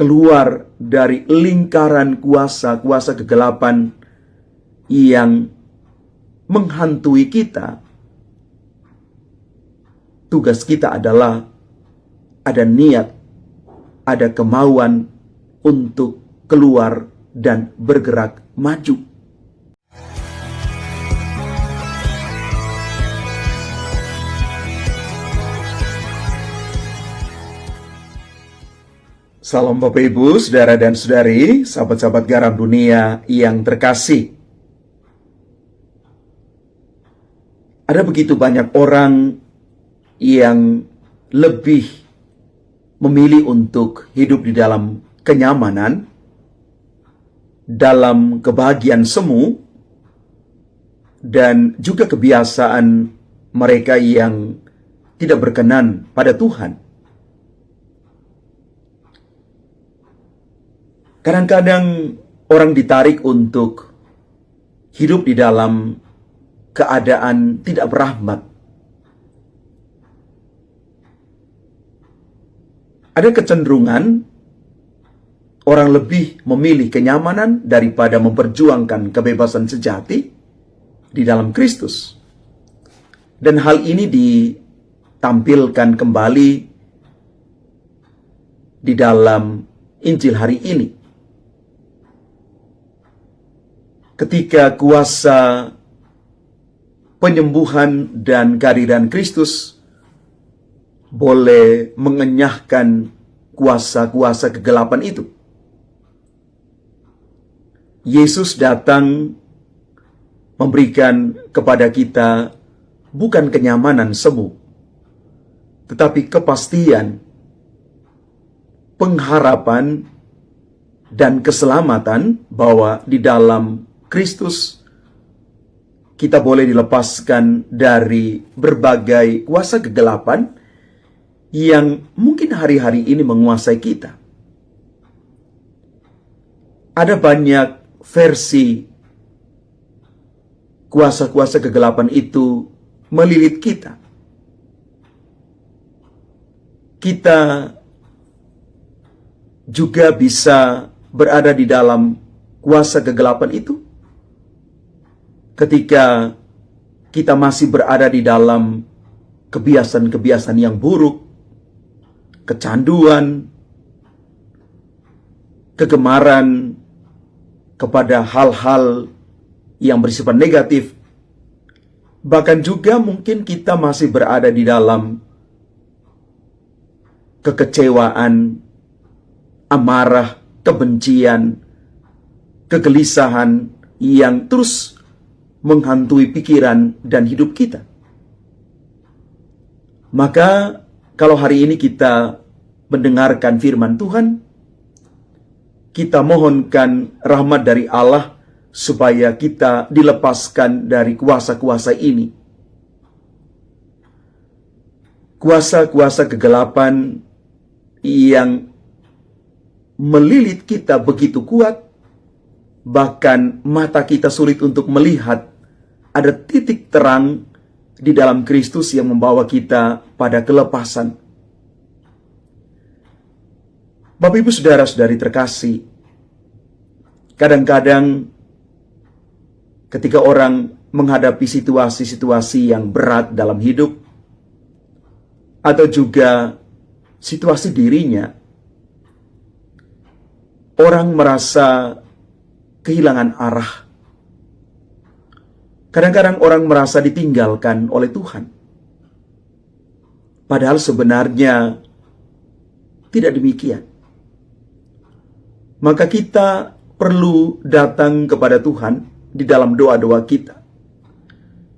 keluar dari lingkaran kuasa-kuasa kegelapan yang menghantui kita, tugas kita adalah ada niat, ada kemauan untuk keluar dan bergerak maju. Salam Bapak Ibu, Saudara dan Saudari, sahabat-sahabat garam dunia yang terkasih. Ada begitu banyak orang yang lebih memilih untuk hidup di dalam kenyamanan, dalam kebahagiaan semu, dan juga kebiasaan mereka yang tidak berkenan pada Tuhan. Kadang-kadang orang ditarik untuk hidup di dalam keadaan tidak berahmat. Ada kecenderungan orang lebih memilih kenyamanan daripada memperjuangkan kebebasan sejati di dalam Kristus. Dan hal ini ditampilkan kembali di dalam Injil hari ini. Ketika kuasa penyembuhan dan kehadiran Kristus boleh mengenyahkan kuasa-kuasa kegelapan itu. Yesus datang memberikan kepada kita bukan kenyamanan semu, tetapi kepastian, pengharapan, dan keselamatan bahwa di dalam Kristus kita boleh dilepaskan dari berbagai kuasa kegelapan yang mungkin hari-hari ini menguasai kita. Ada banyak versi kuasa-kuasa kegelapan itu melilit kita. Kita juga bisa berada di dalam kuasa kegelapan itu ketika kita masih berada di dalam kebiasaan-kebiasaan yang buruk, kecanduan, kegemaran kepada hal-hal yang bersifat negatif. Bahkan juga mungkin kita masih berada di dalam kekecewaan, amarah, kebencian, kegelisahan yang terus menghantui pikiran dan hidup kita. Maka kalau hari ini kita mendengarkan firman Tuhan, kita mohonkan rahmat dari Allah supaya kita dilepaskan dari kuasa-kuasa ini. Kuasa-kuasa kegelapan yang melilit kita begitu kuat, bahkan mata kita sulit untuk melihat ada titik terang di dalam Kristus yang membawa kita pada kelepasan. Bapak Ibu Saudara-saudari terkasih, kadang-kadang ketika orang menghadapi situasi-situasi yang berat dalam hidup, atau juga situasi dirinya, orang merasa kehilangan arah. Kadang-kadang orang merasa ditinggalkan oleh Tuhan. Padahal sebenarnya tidak demikian. Maka kita perlu datang kepada Tuhan di dalam doa-doa kita.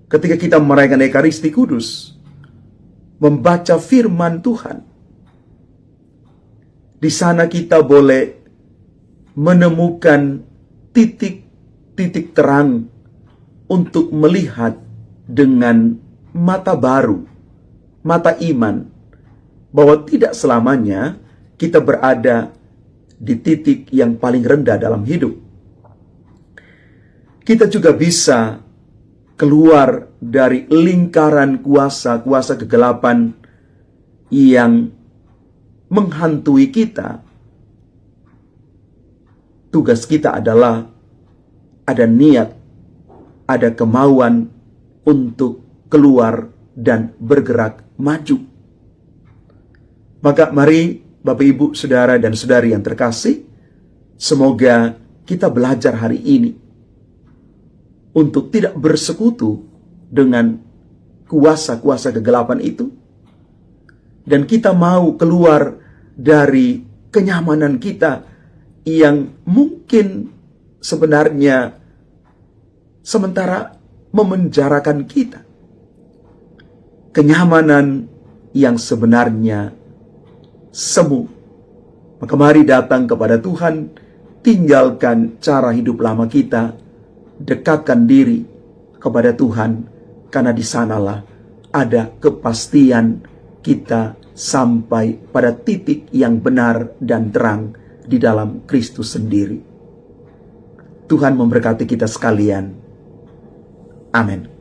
Ketika kita merayakan Ekaristi Kudus, membaca firman Tuhan, di sana kita boleh menemukan titik-titik terang untuk melihat dengan mata baru, mata iman, bahwa tidak selamanya kita berada di titik yang paling rendah dalam hidup. Kita juga bisa keluar dari lingkaran kuasa-kuasa kegelapan yang menghantui kita tugas kita adalah ada niat, ada kemauan untuk keluar dan bergerak maju. Maka mari Bapak Ibu, Saudara dan Saudari yang terkasih, semoga kita belajar hari ini untuk tidak bersekutu dengan kuasa-kuasa kegelapan itu, dan kita mau keluar dari kenyamanan kita yang mungkin sebenarnya sementara memenjarakan kita. Kenyamanan yang sebenarnya semu. Maka mari datang kepada Tuhan, tinggalkan cara hidup lama kita, dekatkan diri kepada Tuhan, karena di sanalah ada kepastian kita sampai pada titik yang benar dan terang di dalam Kristus sendiri. Tuhan memberkati kita sekalian. Amin.